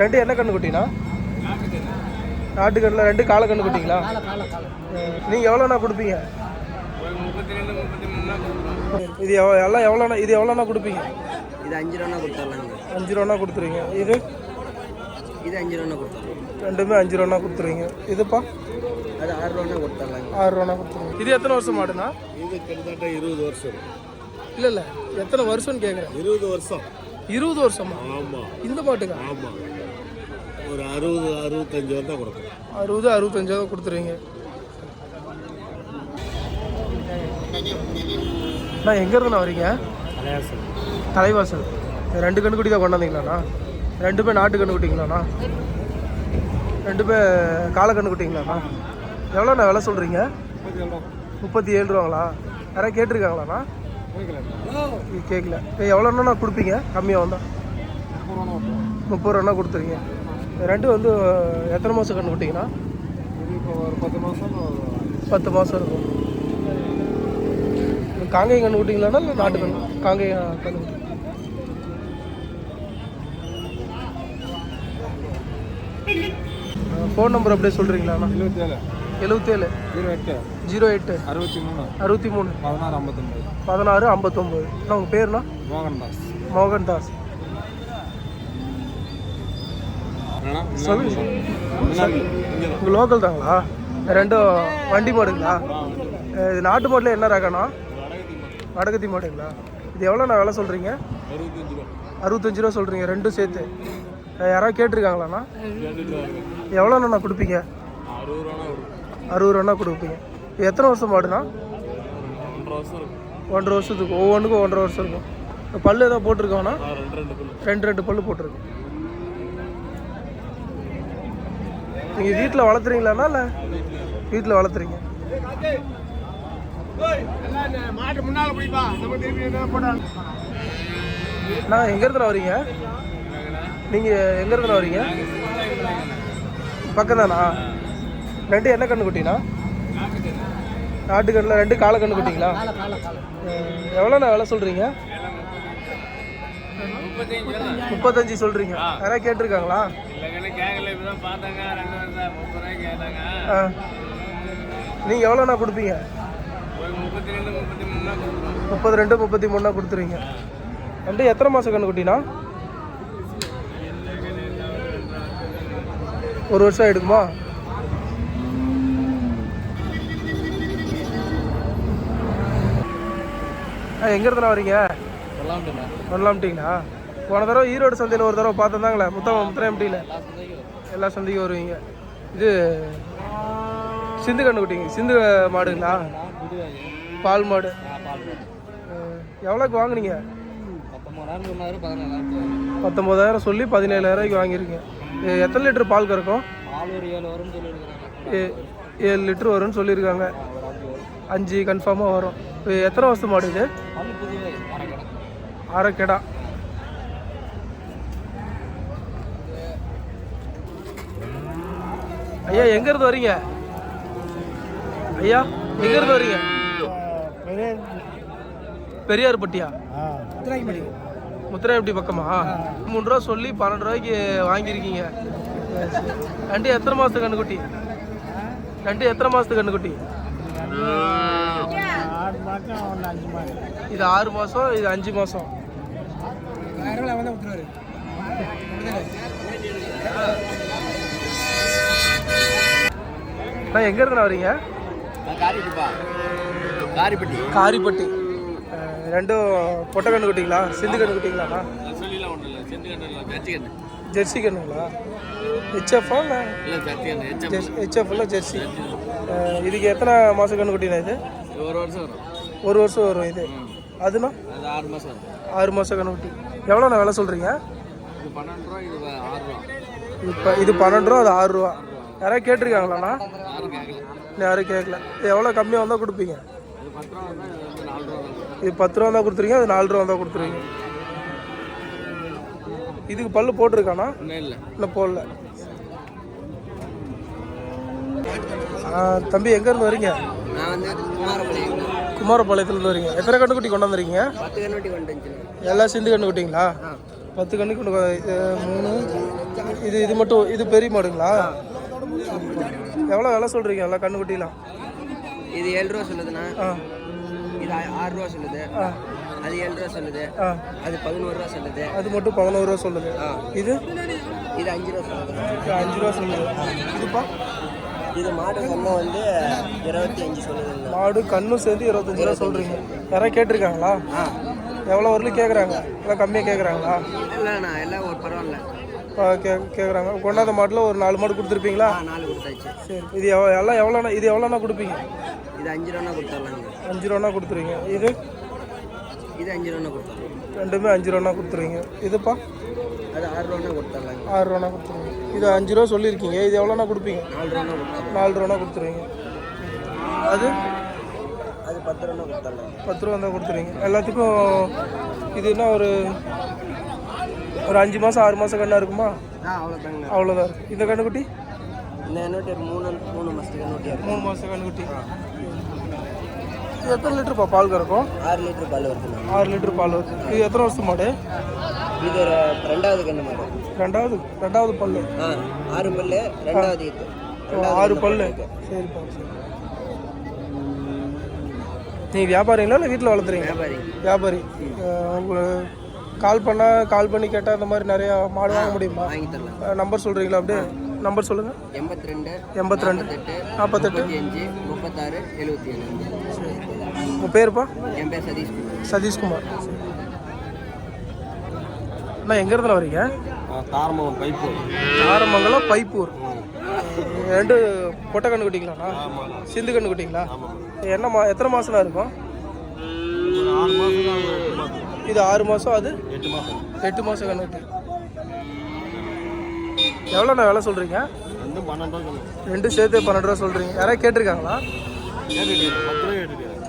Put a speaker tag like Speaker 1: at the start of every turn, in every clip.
Speaker 1: ரெண்டு என்ன கண்ணு குட்டினா? நாட்டுக்கண்ணில் ரெண்டு காலை கண்ணு குட்டிங்களா? நீங்கள் எவ்வளோண்ணா கொடுப்பீங்க? இது எல்லாம் எவ்வளோண்ணா? இது எவ்வளோண்ணா கொடுப்பீங்க?
Speaker 2: இது 5 ரூபா கொடுத்துடலாங்க.
Speaker 1: 5 ரூபா கொடுத்துருவீங்க. இது
Speaker 2: 5 ரூபா கொடுத்துடலாம்.
Speaker 1: ரெண்டுமே 5 ரூபா கொடுத்துருவீங்க. இதுப்பா
Speaker 2: அது 6 ரூபா கொடுத்துடலாங்க.
Speaker 1: 6 ரூபா கொடுத்துருவீங்க. இது எத்தனை வருஷம் மாடுண்ணா?
Speaker 3: இது கிட்டத்தட்ட 20 வருஷம்.
Speaker 1: இல்லை எத்தனை வருஷம்னு கேட்குறேன்.
Speaker 3: 20 வருஷம்.
Speaker 1: 20 வருஷமா?
Speaker 3: ஆமாம்.
Speaker 1: இந்த மாட்டுக்கா?
Speaker 3: ஆமாம். ஒரு 60-65 தான் கொடுக்கும்.
Speaker 1: 60-65 கொடுத்துருவீங்க. நான் எங்கேருந்துண்ணா வரீங்க? தலைவாசல். 2 கண்ணுக்குட்டி தான் கொண்டாந்தீங்களாண்ணா? 2 பேர் நாட்டு கண்ணுக்குட்டிங்களாண்ணா? 2 பேர் காலை கண்ணுக்குட்டிங்களாண்ணா? எவ்வளோண்ணா விலை சொல்கிறீங்க? 37 ரூபாங்களா? யாராவது கேட்டிருக்காங்களாண்ணா? கேட்கல. எவ்வளோண்ணா கொடுப்பீங்க? கம்மியாக வந்தால் 30 ரூபாண்ணா கொடுத்துருங்க. 2 வந்து எத்தனை மாதம் கண்ணுக்குட்டிங்கண்ணா?
Speaker 3: ஒரு 10 மாதம்.
Speaker 1: 10 மாதம் இருக்கும். காங்கேயம் கண்ணு குட்டிங்களாண்ணா இல்லை நாட்டு கண்ணு? காங்கேயம் கண்ணு குட்டி. ஃபோன் நம்பர் அப்படியே சொல்கிறீங்களாண்ணா? 77 08 63 16 59. உங்கள் பேருண்ணா? மோகன்தாஸ். சொல்லுங்க. உங்கள் லோக்கல் தாங்களா? 2 வண்டி மாடுங்களா? இது நாட்டு மாட்டில் என்ன ரகண்ணா? வடகத்தி மாடுங்களா? இது எவ்வளோண்ணா விலை சொல்கிறீங்க? 65 ரூபா சொல்கிறீங்க. 2 சேர்த்து. யாராவது கேட்டிருக்காங்களாண்ணா? எவ்வளோண்ணா கொடுப்பீங்க? 60 ரூபாண்ணா கொடுப்பீங்க. இது எத்தனை வருஷம் மாடுண்ணா? 1.5 வருஷத்துக்கு. ஒவ்வொன்றுக்கும் 1.5 வருஷம் இருக்கும். பல்லு எதாவது போட்டிருக்கோண்ணா? 2 பல்லு போட்டிருக்கு. நீங்கள் வீட்டில் வளர்த்துறீங்களாண்ணா இல்லை வீட்டில் வளர்த்துறீங்க? நான் எங்கேருந்து வரீங்க? நீங்கள் எங்கேருந்து வரீங்க? பக்கம் தானா? 2 என்ன கண்ணு குட்டினா? நாட்டுக்கண்ணில் 2 காலை கண்ணு குட்டிங்களா? எவ்வளோண்ணா விலை சொல்கிறீங்க? 35 சொல்கிறீங்க. யாராவது கேட்டிருக்காங்களா? நீங்கள் எவ்வளோண்ணா கொடுப்பீங்க? 32 33 கொடுத்துருவீங்க. 2 எத்தனை மாதம் கண்ணு குட்டினா? 1 வருஷம் எடுக்குமா? எங்கேருந்துண்ணா வரீங்க? வரலாம்ட்டிங்களா? போன தடவை ஈரோடு சந்தையில் ஒரு தடவை பார்த்துருந்தாங்களே முத்தரையம்பட்டியில். எல்லா சந்தைக்கும் வருவீங்க. இது சிந்து கண்ணுக்குட்டிங்க. சிந்து மாடுங்களா? பால் மாடு. எவ்வளோக்கு வாங்குனீங்க? 19,000 சொல்லி 17,000 வாங்கியிருக்கீங்க. எத்தனை லிட்டர் பால் கறக்கும்? 7 லிட்டர் வரும்னு சொல்லியிருக்காங்க. 5 கன்ஃபார்மாக வரும். எத்தனை வருஷம் மாடு இது? அரை கெடா. ஐயா எங்கேருந்து வரீங்க? ஐயா எங்கேருந்து வரீங்க? பெரியார்பட்டியா? முத்திராயப்பட்டி பக்கமா? 3 ரூபா சொல்லி 12 ரூபாய்க்கு வாங்கியிருக்கீங்க. 2 எத்தனை மாதத்துக்கு கண்ணுக்குட்டி? 2 எத்தனை மாதத்துக்கு கண்ணுக்குட்டி? இது 6 மாதம், இது 5 மாதம். நான் எங்கேருந்து வரீங்க? காரிப்பட்டி. 2 பொட்டை கண்ணு குட்டிங்களா? சிந்து கண்ணு குட்டிங்களாண்ணா? ஜெர்சி கண்ணுங்களா? ஹெச்எஃப்ஆ இல்லை ஹெச்எஃப் இல்லை ஜெர்சி. இதுக்கு எத்தனை மாதம் கண்ணு குட்டினா இது? 1 வருஷம் வரும். இது அதுனா 6 மாதம் கண்ணு குட்டி. எவ்வளோண்ணா விலை சொல்கிறீங்க? இப்போ இது 12 ரூபா, அது 6 ரூபா. யாராவது கேட்டிருக்காங்களாண்ணா? யாரும் கேட்கல. எவ்வளோ கம்மியாக வந்தால் கொடுப்பீங்க? இது 10 ரூபா தான் கொடுத்துருங்க. அது 4 ரூபா தான் கொடுத்துருவீங்க. இதுக்கு பல்லு போட்டிருக்காண்ணா? இல்லை போடல. தம்பி எங்கேருந்து வரீங்க? குமாரபாளையத்துலேருந்து வரீங்க. எத்தனை கண்ணுக்குட்டி கொண்டு வந்துருக்கீங்க?
Speaker 2: 10 கண்ணுக்குட்டி கொண்டு வந்துருக்கீங்க.
Speaker 1: எல்லாம் சிந்து கண்ணுக்குட்டிங்களா? 10 கண்ணுக்குட்டி. 3 இது மட்டும் இது பெரிய மாடுங்களா? எவ்வளோ விலை சொல்கிறீங்க எல்லாம் கண்ணுக்குட்டிலாம்?
Speaker 2: இது 7 ரூபா சொல்லுதுண்ணா. இது 6 ரூபா சொல்லுது. அது 7 ரூபா சொல்லுது. அது 11 ரூபா சொல்லுது.
Speaker 1: அது மட்டும் 11 ரூபா சொல்லுது. இது
Speaker 2: 5 ரூபா சொல்லுது.
Speaker 1: 5 ரூபா சொல்லுது. இதுப்பா?
Speaker 2: இது மாடு கண்ணு வந்து 25 சொல்லுதுங்க.
Speaker 1: மாடு கண்ணும் சேர்ந்து 25 ரூபா சொல்கிறீங்க. யாராவது கேட்டிருக்காங்களா? எவ்வளோ வரலும் கேட்குறாங்க? எல்லாம் கம்மியாக கேட்குறாங்களா?
Speaker 2: இல்லைண்ணா எல்லாம் ஒரு பரவாயில்ல
Speaker 1: கேட்குறாங்க. கொண்டாந்த மாட்டில் ஒரு 4 மாடு கொடுத்துருப்பீங்களா?
Speaker 2: 4 கொடுத்தாச்சு.
Speaker 1: சரி, இது எல்லாம் எவ்வளோண்ணா? இது எவ்வளோண்ணா கொடுப்பீங்க?
Speaker 2: இது 5 ரூபா கொடுத்துடலாங்க.
Speaker 1: 5 ரூபாண்ணா கொடுத்துருவீங்க. இது
Speaker 2: 5 ரூபா கொடுத்துடலாம்.
Speaker 1: ரெண்டுமே 5 ரூபாண்ணா கொடுத்துருவீங்க. இதுப்பா?
Speaker 2: அது 6 ரூபா கொடுத்துடலாங்க. 6
Speaker 1: ரூபாண்ணா கொடுத்துருவீங்க. இது 5 ரூபா சொல்லியிருக்கீங்க. இது எவ்வளோண்ணா கொடுப்பீங்க?
Speaker 2: 4 ரூபா கொடுத்துடலாம்.
Speaker 1: 4 ரூபாண்ணா கொடுத்துருவீங்க. அது
Speaker 2: 10 ரூபா கொடுத்துடலாம்.
Speaker 1: 10 ரூபா தான் கொடுத்துருவீங்க. எல்லாத்துக்கும் இது என்ன ஒரு 5 மாதம் 6 மாதம் கண்ணா இருக்குமா?
Speaker 2: அவ்வளோதாங்க.
Speaker 1: அவ்வளோதான் இருக்குது. இந்த கண்ணுக்குட்டி?
Speaker 2: இந்த கண்ணுக்குட்டி 3 மாதத்துக்கு கண்ணுக்குட்டியாக
Speaker 1: 3 மாதம் கண்ணுக்குட்டி. இது எத்தனை லிட்டருப்பா பால் கறக்கும்?
Speaker 2: 6 லிட்டர் பால் வருதுண்ணா.
Speaker 1: 6 லிட்டர் பால் வருது. இது எத்தனை வருஷம் மாடு?
Speaker 2: இது 2வது கண்ணு மாடு.
Speaker 1: ரெண்டாவது பல்லு?
Speaker 2: 6 பல்லு. 2வது இது
Speaker 1: 6 பல்லு. சரிப்பா சரி. நீங்கள் வியாபாரிங்களா இல்லை வீட்டில் வளர்த்துறீங்க? வியாபாரி. கால் பண்ணி கேட்டால் இந்த மாதிரி நிறையா மாடு வாங்க முடியுமா?
Speaker 2: வாங்கி தரலாம்.
Speaker 1: நம்பர் சொல்கிறீங்களா? அப்படியே நம்பர் சொல்லுங்கள்.
Speaker 2: 82
Speaker 1: 48
Speaker 2: 45 36 77.
Speaker 1: உங்கள் பேருப்பா?
Speaker 2: என் பேர்
Speaker 1: சதீஷ்குமார். அண்ணா எங்கேருந்துல வரீங்க?
Speaker 3: தாரமங்கலம் பைப்பூர்.
Speaker 1: தாரமங்கலம் பைப்பூர். 2 பொட்டை கண்ணு குட்டிங்களாண்ணா? சிந்து கண்ணு குட்டிங்களா? என்ன எத்தனை மாதம்னா இருக்கும்?
Speaker 3: 6 மாதம்.
Speaker 1: இது 6 மாதம். அது
Speaker 3: 8 மாதம்.
Speaker 1: 8 மாதம் கண்ணுக்குட்டி. எவ்வளோண்ணா விலை சொல்கிறீங்க? 2 சேர்த்து 12 ரூபா சொல்கிறீங்க. யாராவது கேட்டிருக்காங்களா?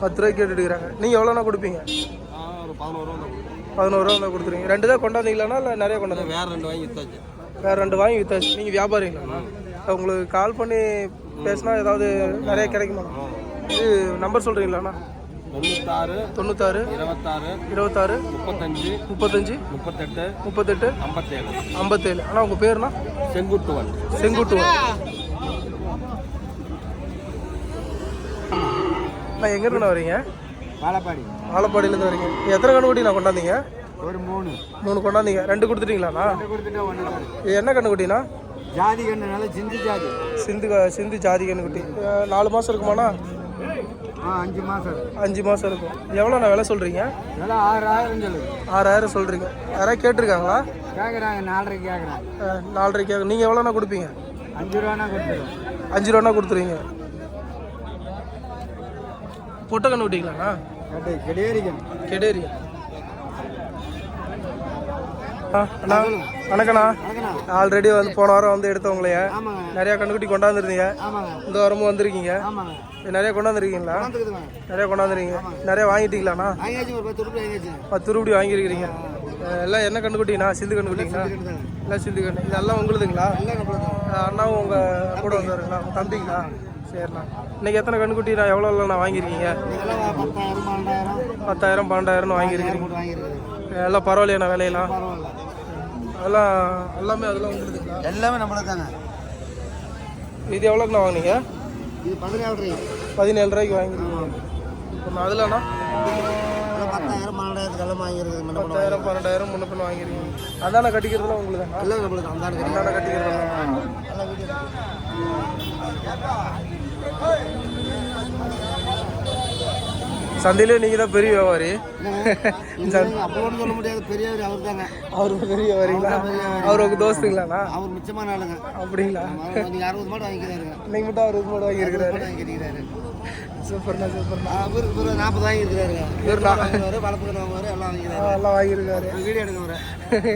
Speaker 1: 10 ரூபாய்க்கு கேட்டுருக்காங்க. நீங்கள் எவ்வளோண்ணா கொடுப்பீங்க? 11 ரூபா தான் கொடுத்துருங்க. 2 தான் கொண்டாந்தீங்களாண்ணா இல்லை நிறைய கொண்டாந்து? வேறு 2 வாங்கி வித்தாச்சு. நீங்கள் வியாபாரிங்களாண்ணா? உங்களுக்கு கால் பண்ணி பேசினா ஏதாவது நிறைய கிடைக்குமா? இது நம்பர் சொல்கிறீங்களாண்ணா?
Speaker 3: 96
Speaker 1: 26 26 35 38 57. ஆனால் உங்கள் பேருண்ணா?
Speaker 3: செங்குட்டுவன்.
Speaker 1: அண்ணா எங்கேருந்துண்ணா வரீங்க? வாழப்பாடியிலேருந்து வரீங்க. எத்தனை கண்ணுக்குட்டி நான் கொண்டாந்தீங்க?
Speaker 3: ஒரு
Speaker 1: 3 கொண்டாந்தீங்க. 2 கொடுத்துட்டீங்களாண்ணா? இது என்ன கண்ணுக்குட்டிண்ணா?
Speaker 3: ஜாதி கண்ணுனால சிந்து ஜாதி.
Speaker 1: சிந்து ஜாதி கண்ணுக்குட்டி. 4 மாதம் இருக்குமாண்ணா?
Speaker 3: 5 மாதம்.
Speaker 1: 5 மாதம் இருக்கும். எவ்வளோண்ணா விலை சொல்கிறீங்க?
Speaker 3: 6000 சொல்லுது.
Speaker 1: 6000 சொல்கிறீங்க. யாராவது கேட்டிருக்காங்களா?
Speaker 3: கேட்குறாங்க. 4.5 கேட்குறாங்க.
Speaker 1: 4.5 கேட்க. நீங்கள் எவ்வளோண்ணா கொடுப்பீங்க?
Speaker 3: 5 ரூபானா கொடுத்துருவோம்.
Speaker 1: 5 ரூபாண்ணா கொடுத்துருவீங்க. பொட்டை கண்ணு விட்டீங்களாண்ணா? கெடேரி. அண்ணா வணக்கண்ணா. ஆல்ரெடி வந்து போன வாரம் வந்து எடுத்தவங்களைய நிறையா கண்ணுக்குட்டி கொண்டாந்துருந்தீங்க. இந்த வாரமும் வந்திருக்கீங்க. நிறைய கொண்டாந்துருக்கீங்களா? நிறைய கொண்டாந்துருக்கீங்க. நிறைய வாங்கிட்டீங்களாண்ணா? 10 ரூபாய் வாங்கியிருக்கிறீங்க. எல்லாம் என்ன கண்ணுக்குட்டிங்கண்ணா? சிந்து கண்ணுக்குட்டிங்களா? எல்லாம் சிந்து கண்ணு. இதெல்லாம் உங்களுதுங்களா? அண்ணாவும் உங்கள் கூட வந்தாருங்களா? உங்கள் தம்பிங்களா? சரிண்ணா. இன்றைக்கி எத்தனை கண்ணுக்குட்டி நான் எவ்வளோண்ணா வாங்கியிருக்கீங்க? 10,000 12,000 வாங்கியிருக்கிறீங்க. எல்லாம் பரவாயில்லையாண்ணா விலையெல்லாம்? எல்லாமே அதெல்லாம் வந்துருதுங்களா?
Speaker 3: எல்லாமே நம்மள தாங்க.
Speaker 1: இது எவ்வளோக்குண்ணா வாங்கினீங்க?
Speaker 3: இது
Speaker 1: 17 ரூபாய்க்கு வாங்கிருக்கீங்க. இப்போ அதுலண்ணா
Speaker 3: 10,000 12,000 வாங்கிருக்குது.
Speaker 1: 10,000 12,000 முன்ன பின்ன வாங்கிருக்கீங்க. அதான கட்டிக்கிறதுலாம் உங்களுக்கு தானே?
Speaker 3: எல்லாம் நம்மளுக்கு
Speaker 1: அந்தான கட்டிக்கிறது. சந்தையிலே நீங்கள் தான் பெரிய வியாபாரி.
Speaker 3: அப்போன்னு சொல்ல முடியாது. பெரியவர் அவர் தாங்க.
Speaker 1: அவருக்கு பெரிய வியாபாரிங்களா? அவர் உங்கள் தோஸ்துங்களாண்ணா?
Speaker 3: அவர் மிச்சமான ஆளுங்க.
Speaker 1: அப்படிங்களா?
Speaker 3: 60 மாடு வாங்கிக்கிறாருங்க.
Speaker 1: இன்னைக்கு மட்டும் 60 மாடு வாங்கியிருக்கிறாரு.
Speaker 3: வாங்கிக்கிறாரு.
Speaker 1: சூப்பர்ண்ணா.
Speaker 3: அவர் 40 வாங்கியிருக்கிறாருங்க. வளர்ப்புக்கு வாங்குவார். எல்லாம் வாங்கிக்கிறாரு.
Speaker 1: எல்லாம் வாங்கியிருக்காரு.
Speaker 3: வீடியோ எடுக்க வரேன்.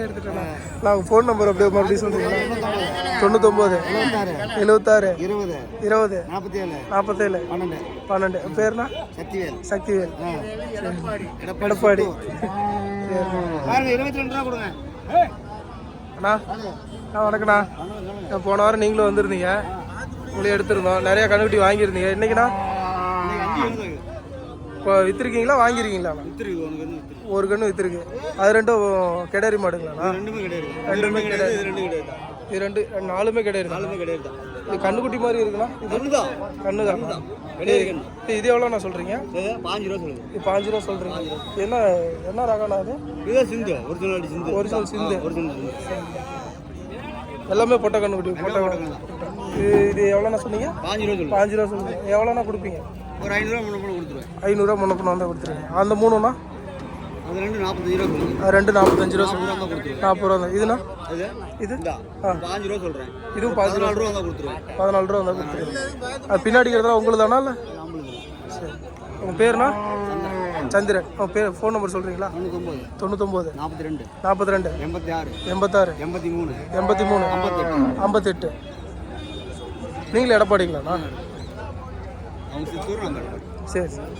Speaker 1: எடுத்துட்டேண்ணா. நான் ஃபோன் நம்பர் அப்படியே மறுபடியும் சொல்கிறீங்களா? 99 76 20 47 12. பேர்ண்ணா? சக்திவேல். எடப்பாடி.
Speaker 3: 22 ரூபா கொடுங்க
Speaker 1: அண்ணா. வணக்கண்ணா. போன வாரம் நீங்களும் வந்திருந்தீங்க. உங்களையும் எடுத்துருந்தோம். நிறையா கண்ணுக்குட்டி வாங்கியிருந்தீங்க. இன்னைக்குண்ணா இப்போ விற்றுருக்கீங்களா வாங்கியிருக்கீங்களா?
Speaker 3: வித்துருக்கு ஒன்று கன்று வித்துருக்கு.
Speaker 1: ஒரு கன்று விற்றுருக்கு. அது ரெண்டும் கிடாரி மாடுங்களாண்ணா?
Speaker 3: ரெண்டுமே கிடையாது.
Speaker 1: ரெண்டுமே கிடையாது.
Speaker 3: இது ரெண்டும் கிடையாது.
Speaker 1: இது ரெண்டு நாலுமே கிடையாது.
Speaker 3: நாலுமே கிடையாது தான்.
Speaker 1: இது கண்ணுக்குட்டி மாதிரி இருக்குண்ணா? இது
Speaker 3: கன்று தான்.
Speaker 1: கண்ணு தான்
Speaker 3: கிடையாது கன்று.
Speaker 1: இது எவ்வளோண்ணா சொல்கிறீங்க?
Speaker 3: 5 ரூபா சொல்லுங்க.
Speaker 1: இது 5 ரூபா சொல்கிறீங்க. என்ன ரகம்ண்ணா அது?
Speaker 3: இதுதான் சிந்து. ஒரிஜினல் சிந்து.
Speaker 1: ஒரிஜினல் சிந்து.
Speaker 3: ஒரிஜினல் சிந்து.
Speaker 1: எல்லாமே பொட்டை கண்ணுக்குட்டி. பொட்டை இது எவ்வளோண்ணா சொன்னீங்க?
Speaker 3: 5 ரூபா சொல்லுங்க.
Speaker 1: 5 ரூபா சொல்லுங்க. எவ்வளோண்ணா கொடுப்பீங்க?
Speaker 3: ஒரு 500 ரூபா முன்ன கொடுத்துருவேன்.
Speaker 1: 500 முன்ன பண்ண வந்தால் கொடுத்துருங்க. அந்த மூணுண்ணா?
Speaker 3: அது ரெண்டு 45 ரூபா சொல்லுங்க.
Speaker 1: அது ரெண்டு 45 ரூபா சொல்லுங்க.
Speaker 3: 40
Speaker 1: ரூபா தான். இதுண்ணா? இது
Speaker 3: இந்தா 5 ரூபா சொல்கிறேன்.
Speaker 1: இதுவும் 14
Speaker 3: ரூபா தான் கொடுத்துருவேன்.
Speaker 1: 14 ரூபா வந்தால் கொடுத்துருங்க. அது பின்னாடி இருக்கிறதா உங்களுக்கு தானா? இல்லை சரி. உங்கள் பேருண்ணா? சந்திரன். உங்கள் பேர் ஃபோன் நம்பர் சொல்கிறீங்களா? 99
Speaker 3: 42
Speaker 1: 42
Speaker 3: 86
Speaker 1: 86
Speaker 3: 83
Speaker 1: 83 58. நீங்களே எடப்பாடிங்களாண்ணா?
Speaker 3: அவங்க சித்தூர் நம்ம
Speaker 1: சரி சரி.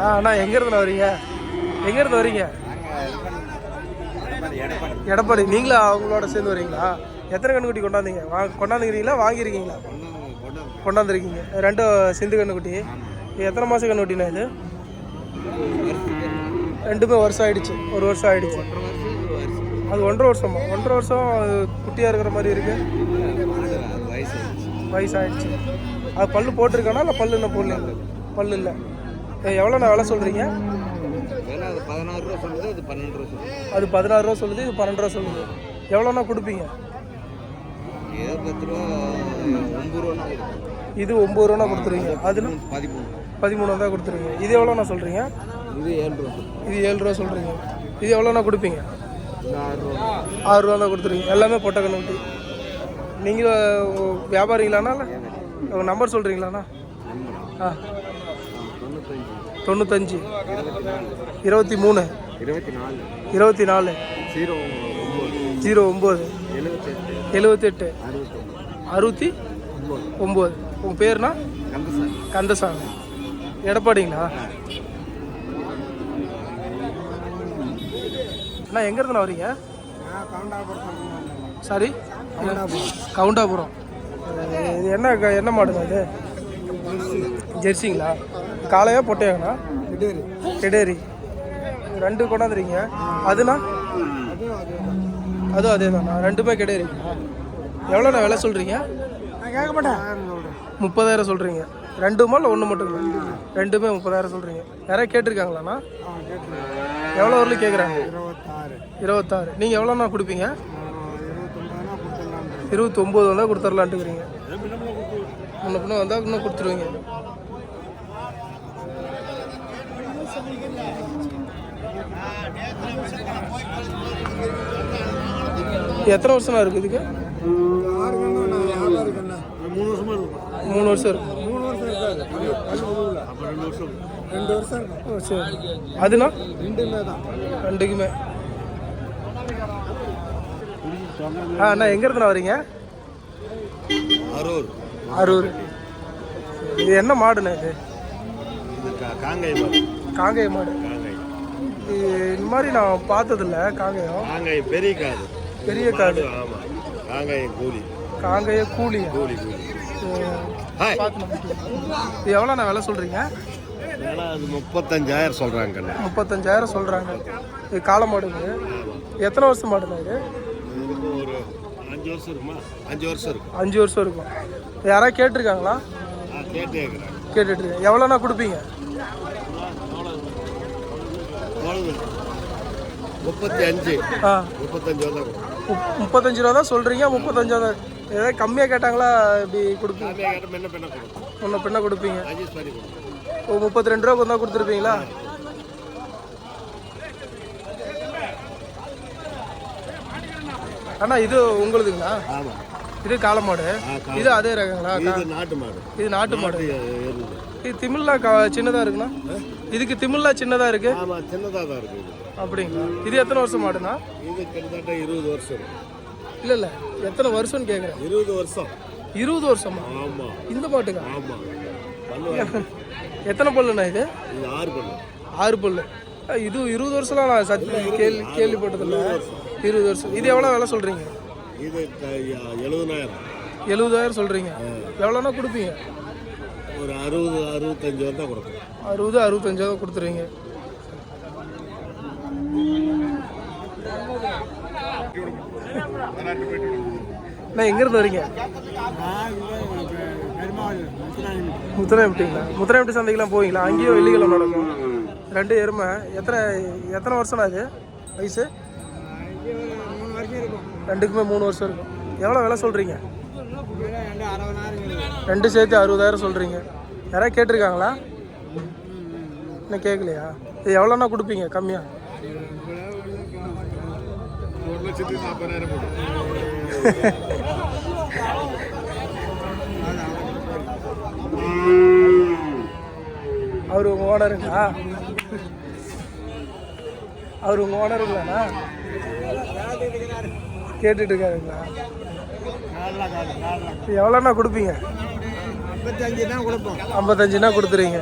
Speaker 1: அண்ணா எங்கேருந்து வரீங்க? எங்கேருந்து வரீங்க? எடப்பாடி. நீங்களா அவங்களோட சேர்ந்து வரீங்களா? எத்தனை கண்ணுக்குட்டி கொண்டாந்தீங்க? கொண்டாந்துக்கிறீங்களா வாங்கியிருக்கீங்களா? கொண்டாந்துருக்கீங்க. ரெண்டும் சிந்து கண்ணுக்குட்டி. எத்தனை மாதம் கண்ணுக்குட்டிண்ணா இது? ரெண்டுமே வருஷம் ஆயிடுச்சு. ஒரு வருஷம் ஆயிடுச்சு. அது 1.5 வருஷமா? 1.5 வருஷம் குட்டியாக இருக்கிற மாதிரி இருக்கு. வயசு ஆயிடுச்சு. அது பல்லு போட்டிருக்கானா? இல்லை பல்லு இன்னும் போடல? பல்லு இல்லை. எவ்வளோண்ணா விலை சொல்கிறீங்க?
Speaker 3: 16 ரூபா சொல்லுது. அது 12 ரூபா சொல்லுது.
Speaker 1: அது 16 ரூபா சொல்லுது. இது 12 ரூபா சொல்லுது. எவ்வளோண்ணா கொடுப்பீங்க?
Speaker 3: 10 ரூபா 9 ரூபா.
Speaker 1: இது 9 ரூபா கொடுத்துருவீங்க. அது 13 தான் கொடுத்துருவீங்க. இது எவ்வளோண்ணா சொல்கிறீங்க?
Speaker 3: இது 7 ரூபா.
Speaker 1: இது 7 ரூபா சொல்கிறீங்க. இது எவ்வளோண்ணா கொடுப்பீங்க?
Speaker 3: 6 ரூபா.
Speaker 1: 6 ரூபா தான் கொடுத்துருவீங்க. எல்லாமே பொட்டை கண்ணுக்குட்டி. நீங்கள் வியாபாரிங்களாண்ணா? இல்லை உங்கள் நம்பர் சொல்கிறீங்களாண்ணா? ஆ 95 23 24 09 78 69. உங்கள் பேருண்ணா? கந்தசாமி. எடப்பாடிங்களா? அண்ணா எங்கேருந்துண்ணா வரீங்க? சாரி கவுண்டாபுரம். இது என்ன மாடுங்க இது? ஜெர்சிங்களா? காளையா பொட்டையாங்கண்ணா? கிடேரி. ரெண்டு கொண்டாந்துறீங்க. அதுண்ணா? அதுவும் அதே தாண்ணா. ரெண்டுமே கிடேரிங்களா? எவ்வளோண்ணா விலை சொல்கிறீங்க? கேட்க மாட்டேன். 30,000 சொல்கிறீங்க. ரெண்டுமா இல்லை ஒன்று மட்டுங்களா? ரெண்டுமே 30,000 சொல்கிறீங்க. யாராவது கேட்டிருக்காங்களாண்ணா? எவ்வளோ ஊரில் கேட்குறாங்க? 26. நீங்கள் எவ்வளோண்ணா கொடுப்பீங்க? 29 வந்தால் கொடுத்துர்லான்ட்டுக்கிறீங்க. முன்ன பின்ன வந்தால் இன்னும் கொடுத்துருவீங்க. எத்தனை வருஷமா இருக்குது இதுக்கு?
Speaker 3: 3 வருஷமா இருக்கும்.
Speaker 1: 3 வருஷம் இருக்கும்.
Speaker 3: 3 வருஷம் இருக்காது. 2 வருஷம். 2 வருஷம் இருக்கும்.
Speaker 1: ஓ சரி. அதுண்ணா?
Speaker 3: ரெண்டுமே தான்.
Speaker 1: ரெண்டுக்குமே. அண்ணா எங்கேருந்துண்ணா வரீங்க?
Speaker 3: அரூர்.
Speaker 1: அரூர். இது என்ன மாடுண்ணா இது?
Speaker 3: காங்கை மாடு.
Speaker 1: காங்கேய மாடு. இந்த மாதிரி நான் பார்த்ததில்ல. காங்கேயம்
Speaker 3: காங்கை பெரிய காது.
Speaker 1: பெரிய காது.
Speaker 3: ஆமாம். காங்கை கூலி.
Speaker 1: காங்கேய கூலி.
Speaker 3: கூலி.
Speaker 1: இது எவ்வளோண்ணா விலை சொல்கிறீங்க?
Speaker 3: அது 35,000 சொல்கிறாங்க.
Speaker 1: 35,000 சொல்கிறாங்க. இது காளை மாடுங்க. எத்தனை வருஷம் மாடுண்ணா இது?
Speaker 3: ஒரு 5 வருஷம் இருக்குமா? 5 வருஷம் இருக்கும்.
Speaker 1: 5 வருஷம் இருக்கும். யாராவது கேட்டிருக்காங்களா? கேட்டுட்டு எவ்வளோண்ணா கொடுப்பீங்க?
Speaker 3: 35.
Speaker 1: ஆ
Speaker 3: 35 தான்.
Speaker 1: 35 ரூபா தான் சொல்கிறீங்க. 35 தான். ஏதாவது கம்மியாக கேட்டாங்களா? இப்படி கொடுப்பீங்க? முன்ன பின்ன கொடுப்பீங்க. ஓ 32 ரூபா கொண்டா கொடுத்துருப்பீங்களா? அண்ணா இது உங்களுதுங்களா?
Speaker 3: ஆமாம்.
Speaker 1: இது காளை மாடு. இது அதே ரகங்களா?
Speaker 3: இது நாட்டு மாடு.
Speaker 1: இது நாட்டு மாடு. இது திமில்லாம் சின்னதாக இருக்குண்ணா? இதுக்கு திமில்லாம் சின்னதாக இருக்கு.
Speaker 3: ஆமாம், சின்னதாக தான் இருக்குது.
Speaker 1: அப்படிங்களா? இது எத்தனை வருஷம் மாடுண்ணா?
Speaker 3: இது கிட்டத்தட்ட 20 வருஷம்.
Speaker 1: இல்லை இல்லை எத்தனை வருஷம்னு கேட்குறேன்.
Speaker 3: 20 வருஷம்.
Speaker 1: 20 வருஷமா?
Speaker 3: ஆமாம்.
Speaker 1: இந்த மாட்டுக்கா?
Speaker 3: ஆமாம்.
Speaker 1: எத்தனை பல்லுண்ணா இது?
Speaker 3: இது 6 பல்லு.
Speaker 1: 6 பல்லு. இது 20 வருஷம்லாம் நான் கேள்விப்பட்டதில்ல. 20 வருஷம். இது எவ்வளோ விலை சொல்கிறீங்க?
Speaker 4: இது 70,000.
Speaker 1: 70,000 சொல்கிறீங்க. எவ்வளோண்ணா கொடுப்பீங்க?
Speaker 4: ஒரு 60-65 தான் கொடுப்போம்.
Speaker 1: 60-65 கொடுத்துருவீங்க. அண்ணா எங்கேருந்து வரீங்க? முத்தரையம்பட்டிங்களா? முத்தரையம்பட்டி சந்தைக்கெலாம் போவீங்களா? அங்கேயும் வெள்ளிக்கிழமை நடக்கும். 2 எருமை. எத்தனை வருஷம்னா அது வயசு? 2க்குமே 3 வருஷம் இருக்கும். எவ்வளோ விலை சொல்கிறீங்க? 2 சேர்த்து 60,000 சொல்கிறீங்க. யாராவது கேட்டிருக்காங்களா? இன்னும் கேட்கலையா? இது எவ்வளோண்ணா கொடுப்பீங்க கம்மியாக?
Speaker 4: 1,40,000 போடும்.
Speaker 1: அவர் உங்கள் ஓனருங்களா? அவர் உங்கள் ஓனருங்களாண்ணா? கேட்டுட்டு இருக்காருங்களா? எவ்வளோண்ணா கொடுப்பீங்க?
Speaker 3: 55 தான் கொடுப்போம்.
Speaker 1: 55னா கொடுத்துறீங்க.